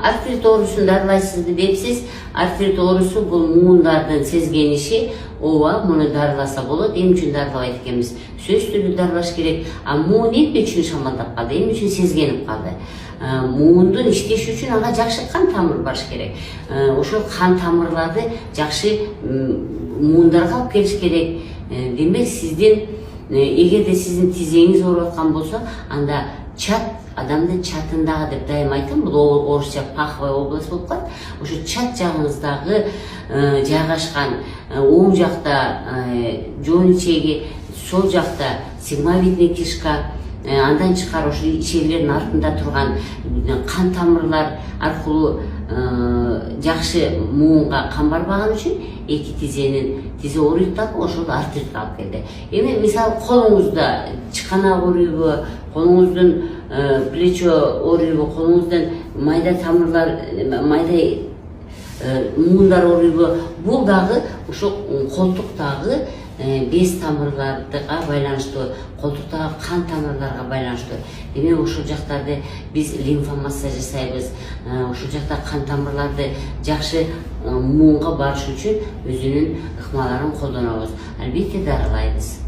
артрит оорусун дарылайсызбы депсиз. Артрит оорусу бул муундардын сезгениши. Ооба, муну дарыласа болот. Эмне үчүн дарылабайт экенбиз? Сөзсүз түрдө дарылаш керек. Муун эмне үчүн шамалдап калды? Эмне үчүн сезгенип калды? Муундун иштеши үчүн ага жакшы кан тамыр баш керек. Ошол кан тамырларды жакшы муундарга алып келиш керек. Демек сиздин эгерде сиздин тизеңиз ооруп аткан болсо, анда чат адамдын чатындагы деп дайым айтам, бул орусча паховая область болуп калат. Ошо чат жагыңыздагы жайгашкан оң жакта жоон ичеги, сол жакта сигмовидный кишка, андан тышкары ошо ичегилердин артында турган кан тамырлар аркылуу жакшы муунга кан барбаган үчүн эки тизе ооруйт да, ошол артритке алып келди. Эми мисалы колуңузда чыканак ооруйбу, колуңуздун плечо ооруйбу, колуңуздун майда тамырлар, майда муундар ооруйбу, бул дагы ошо колтуктагы без тамырларга байланыштуу, колтуктагы кан тамырларга байланыштуу. Демек ошол жактарды биз лимфомассаж жасайбыз. Ошол жакта кан тамырларды жакшы муунга барыш үчүн өзүнүн ыкмаларын колдонобуз. Албетте дарылайбыз.